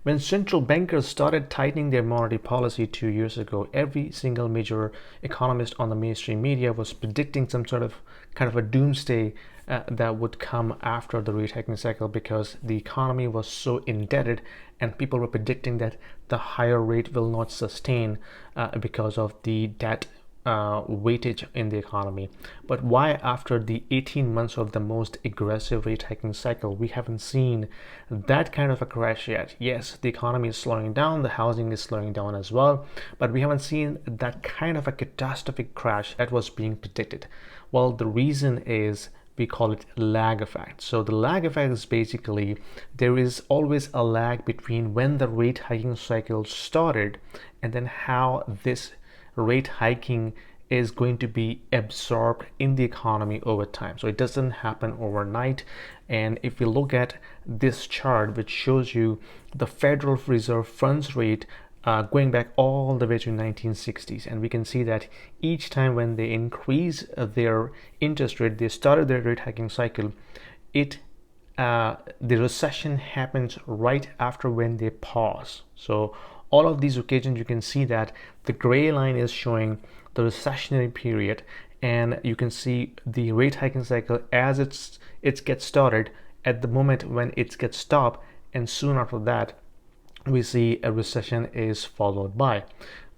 When central bankers started tightening their monetary policy 2 years ago, every single major economist on the mainstream media was predicting some sort of kind of a doomsday that would come after the rate hiking cycle, because the economy was so indebted and people were predicting that the higher rate will not sustain because of the debt weightage in the economy. But why, after the 18 months of the most aggressive rate hiking cycle, we haven't seen that kind of a crash yet? Yes, the economy is slowing down, the housing is slowing down as well, but we haven't seen that kind of a catastrophic crash that was being predicted. Well, the reason is, we call it lag effect. So the lag effect is basically, there is always a lag between when the rate hiking cycle started and then how this rate hiking is going to be absorbed in the economy over time. So it doesn't happen overnight. And if you look at this chart, which shows you the Federal Reserve funds rate going back all the way to 1960s, and we can see that each time when they increase their interest rate, they started their rate hiking cycle, the recession happens right after when they pause. So all of these occasions, you can see that the gray line is showing the recessionary period, and you can see the rate hiking cycle as it gets started at the moment when it gets stopped, and soon after that we see a recession is followed by.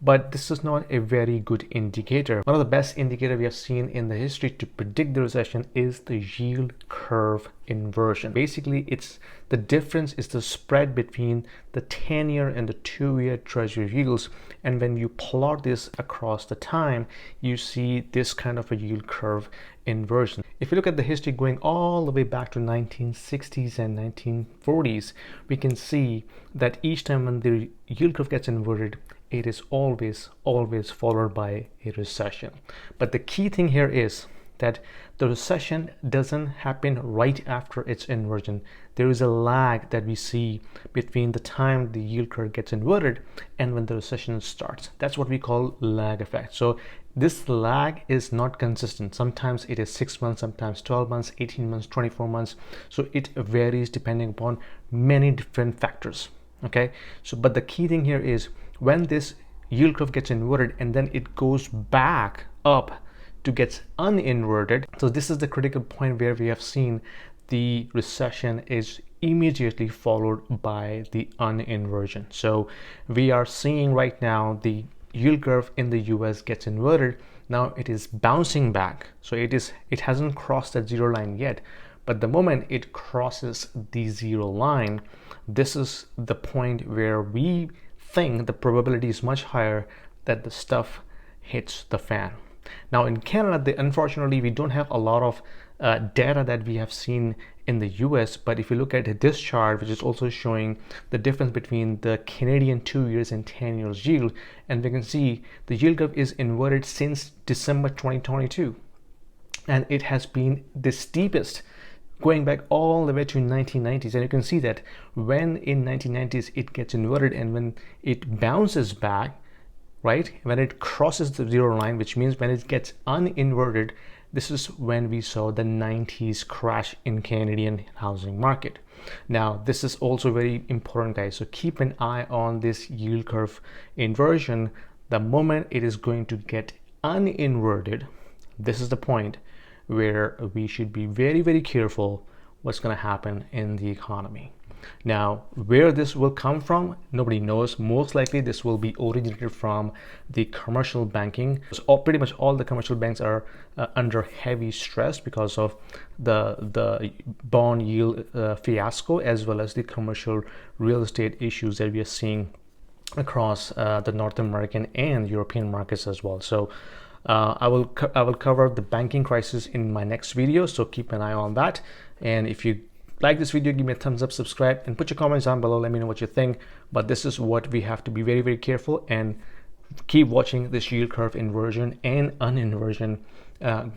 But this is not a very good indicator. One of the best indicators we have seen in the history to predict the recession is the yield curve inversion. Basically, it's the difference is the spread between the 10-year and the 2-year treasury yields. And when you plot this across the time, you see this kind of a yield curve inversion. If you look at the history going all the way back to 1960s and 1940s, we can see that each time when the yield curve gets inverted, it is always followed by a recession. But the key thing here is that the recession doesn't happen right after its inversion. There is a lag that we see between the time the yield curve gets inverted and when the recession starts. That's what we call lag effect. So this lag is not consistent. Sometimes it is 6 months, sometimes 12 months, 18 months, 24 months. So it varies depending upon many different factors. Okay, so but the key thing here is, when this yield curve gets inverted and then it goes back up to get uninverted, so this is the critical point where we have seen the recession is immediately followed by the uninversion. So we are seeing right now the yield curve in the US gets inverted. Now it is bouncing back. So it hasn't crossed that zero line yet, but the moment it crosses the zero line, this is the point where we think the probability is much higher that the stuff hits the fan. Now in Canada, unfortunately, we don't have a lot of data that we have seen in the US, but if you look at this chart, which is also showing the difference between the Canadian 2 years and 10 years yield, and we can see the yield curve is inverted since December 2022, and it has been the steepest going back all the way to 1990s. And you can see that when in 1990s it gets inverted, and when it bounces back, right, when it crosses the zero line, which means when it gets uninverted, this is when we saw the 90s crash in Canadian housing market. Now this is also very important, guys, so keep an eye on this yield curve inversion. The moment it is going to get uninverted, this is the point where we should be very careful what's going to happen in the economy. Now, where this will come from, nobody knows. Most likely this will be originated from the commercial banking. So pretty much all the commercial banks are under heavy stress because of the bond yield fiasco, as well as the commercial real estate issues that we are seeing across the North American and European markets as well. So I will cover the banking crisis in my next video, so keep an eye on that. And if you like this video, give me a thumbs up, subscribe, and put your comments down below. Let me know what you think. But this is what we have to be very careful, and keep watching this yield curve inversion and uninversion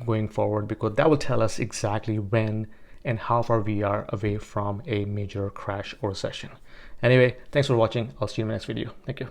going forward, because that will tell us exactly when and how far we are away from a major crash or recession. Anyway, thanks for watching. I'll see you in the next video. Thank you.